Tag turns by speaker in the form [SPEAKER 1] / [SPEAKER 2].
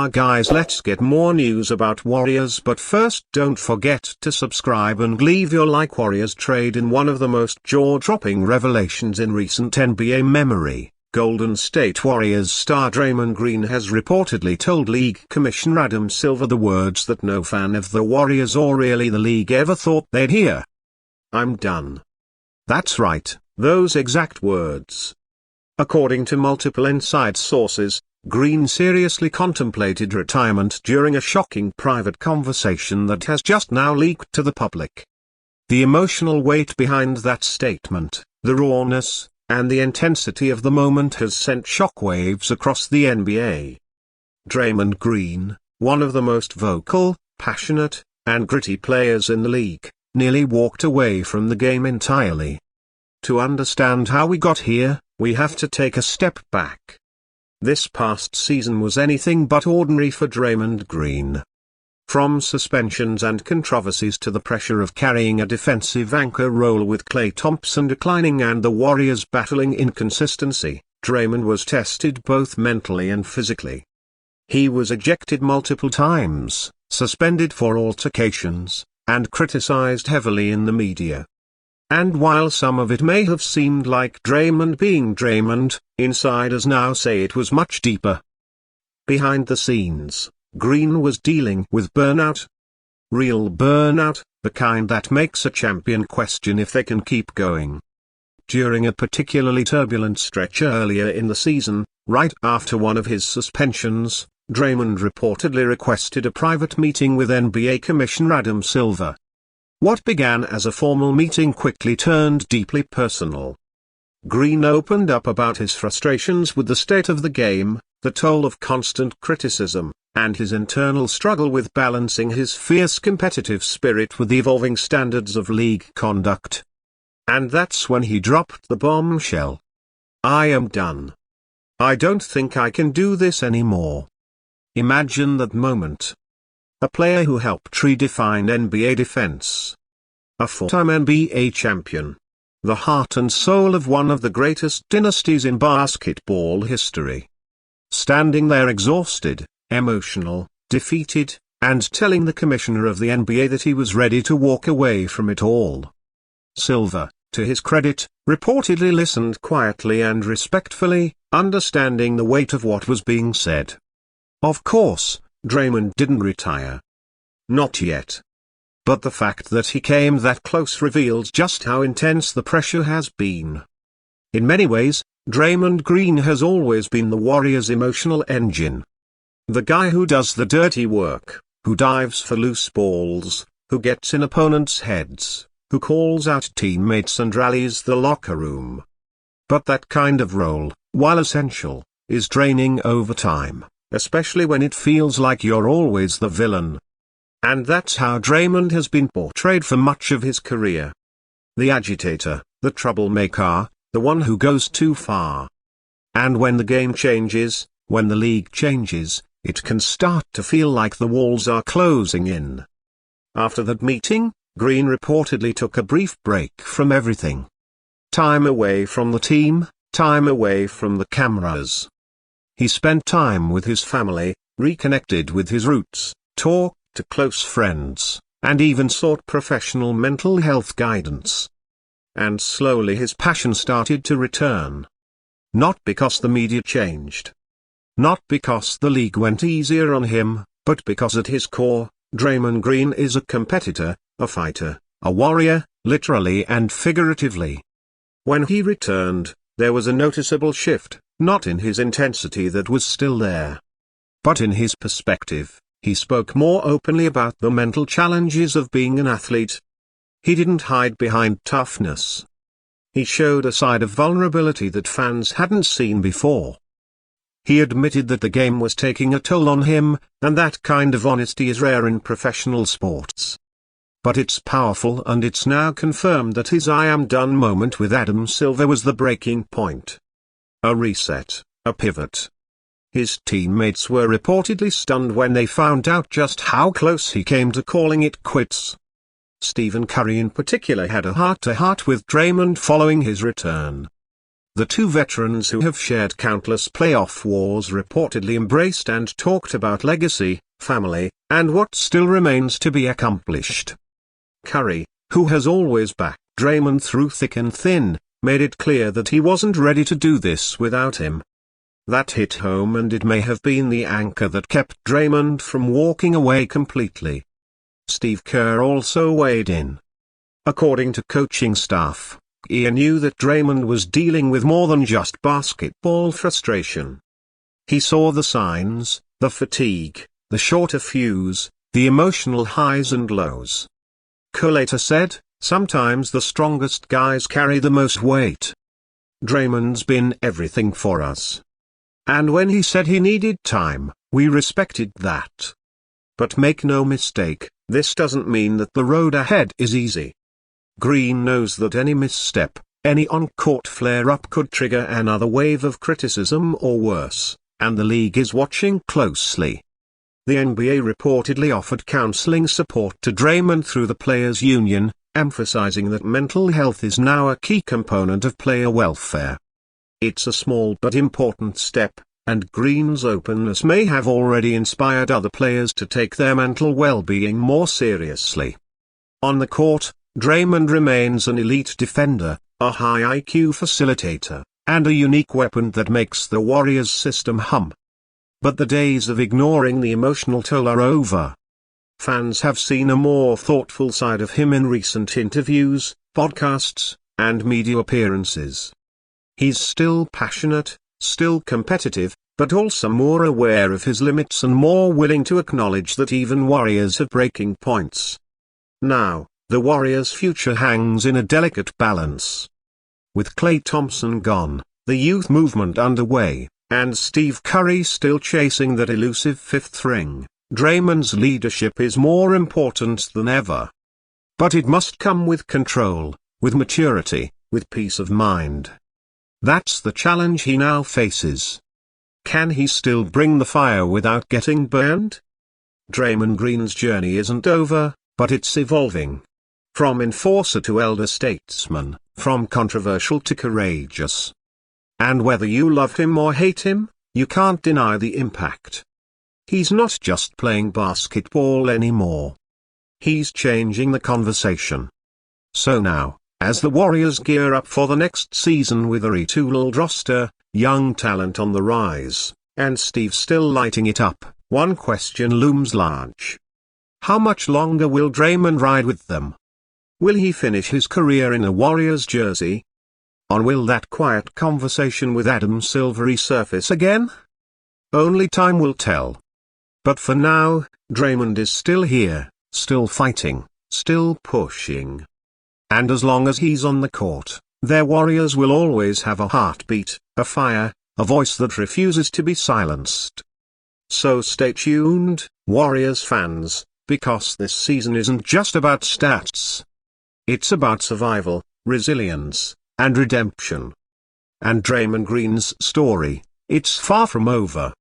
[SPEAKER 1] guys, let's get more news about Warriors, but first don't forget to subscribe and leave your like. Warriorstrade. In one of the most jaw-dropping revelations in recent NBA memory, Golden State Warriors star Draymond Green has reportedly told League Commissioner Adam Silver the words that no fan of the Warriors or really the league ever thought they'd hear. "I'm done." That's right, those exact words. According to multiple inside sources, Green seriously contemplated retirement during a shocking private conversation that has just now leaked to the public. The emotional weight behind that statement, the rawness, and the intensity of the moment has sent shockwaves across the NBA. Draymond Green, one of the most vocal, passionate, and gritty players in the league, nearly walked away from the game entirely. To understand how we got here, we have to take a step back. This past season was anything but ordinary for Draymond Green. From suspensions and controversies to the pressure of carrying a defensive anchor role with Klay Thompson declining and the Warriors battling inconsistency, Draymond was tested both mentally and physically. He was ejected multiple times, suspended for altercations, and criticized heavily in the media. And while some of it may have seemed like Draymond being Draymond, insiders now say it was much deeper. Behind the scenes, Green was dealing with burnout. Real burnout, the kind that makes a champion question if they can keep going. During a particularly turbulent stretch earlier in the season, right after one of his suspensions, Draymond reportedly requested a private meeting with NBA Commissioner Adam Silver. What began as a formal meeting quickly turned deeply personal. Green opened up about his frustrations with the state of the game, the toll of constant criticism, and his internal struggle with balancing his fierce competitive spirit with the evolving standards of league conduct. And that's when he dropped the bombshell. "I am done. I don't think I can do this anymore." Imagine that moment. A player who helped redefine NBA defense. A four-time NBA champion. The heart and soul of one of the greatest dynasties in basketball history. Standing there exhausted, emotional, defeated, and telling the commissioner of the NBA that he was ready to walk away from it all. Silver, to his credit, reportedly listened quietly and respectfully, understanding the weight of what was being said. Of course, Draymond didn't retire. Not yet. But the fact that he came that close reveals just how intense the pressure has been. In many ways, Draymond Green has always been the Warriors' emotional engine. The guy who does the dirty work, who dives for loose balls, who gets in opponents' heads, who calls out teammates and rallies the locker room. But that kind of role, while essential, is draining over time, especially when it feels like you're always the villain. And that's how Draymond has been portrayed for much of his career. The agitator, the troublemaker, the one who goes too far. And when the game changes, when the league changes, it can start to feel like the walls are closing in. After that meeting, Green reportedly took a brief break from everything. Time away from the team, time away from the cameras. He spent time with his family, reconnected with his roots, talked to close friends, and even sought professional mental health guidance. And slowly his passion started to return. Not because the media changed. Not because the league went easier on him, but because at his core, Draymond Green is a competitor, a fighter, a warrior, literally and figuratively. When he returned, there was a noticeable shift, not in his intensity that was still there, but in his perspective. He spoke more openly about the mental challenges of being an athlete. He didn't hide behind toughness. He showed a side of vulnerability that fans hadn't seen before. He admitted that the game was taking a toll on him, and that kind of honesty is rare in professional sports. But it's powerful, and it's now confirmed that his "I am done" moment with Adam Silver was the breaking point. A reset, a pivot. His teammates were reportedly stunned when they found out just how close he came to calling it quits. Stephen Curry in particular had a heart-to-heart with Draymond following his return. The two veterans who have shared countless playoff wars reportedly embraced and talked about legacy, family, and what still remains to be accomplished. Curry, who has always backed Draymond through thick and thin, made it clear that he wasn't ready to do this without him. That hit home, and it may have been the anchor that kept Draymond from walking away completely. Steve Kerr also weighed in. According to coaching staff, he knew that Draymond was dealing with more than just basketball frustration. He saw the signs, the fatigue, the shorter fuse, the emotional highs and lows. Kerr later said, "Sometimes the strongest guys carry the most weight. Draymond's been everything for us. And when he said he needed time, we respected that. But make no mistake, this doesn't mean that the road ahead is easy. Green knows that any misstep, any on-court flare-up could trigger another wave of criticism or worse, and the league is watching closely." The NBA reportedly offered counseling support to Draymond through the Players' Union, emphasizing that mental health is now a key component of player welfare. It's a small but important step, and Green's openness may have already inspired other players to take their mental well-being more seriously. On the court, Draymond remains an elite defender, a high IQ facilitator, and a unique weapon that makes the Warriors system hum. But the days of ignoring the emotional toll are over. Fans have seen a more thoughtful side of him in recent interviews, podcasts, and media appearances. He's still passionate, still competitive, but also more aware of his limits and more willing to acknowledge that even Warriors have breaking points. Now, the Warriors' future hangs in a delicate balance. With Klay Thompson gone, the youth movement underway, and Steve Curry still chasing that elusive fifth ring, Draymond's leadership is more important than ever. But it must come with control, with maturity, with peace of mind. That's the challenge he now faces. Can he still bring the fire without getting burned? Draymond Green's journey isn't over, but it's evolving. From enforcer to elder statesman, from controversial to courageous. And whether you love him or hate him, you can't deny the impact. He's not just playing basketball anymore. He's changing the conversation. So now, as the Warriors gear up for the next season with a retooled roster, young talent on the rise, and Steve still lighting it up, one question looms large. How much longer will Draymond ride with them? Will he finish his career in a Warriors jersey? Or will that quiet conversation with Adam Silver resurface again? Only time will tell. But for now, Draymond is still here, still fighting, still pushing. And as long as he's on the court, their Warriors will always have a heartbeat, a fire, a voice that refuses to be silenced. So stay tuned, Warriors fans, because this season isn't just about stats. It's about survival, resilience, and redemption. And Draymond Green's story, it's far from over.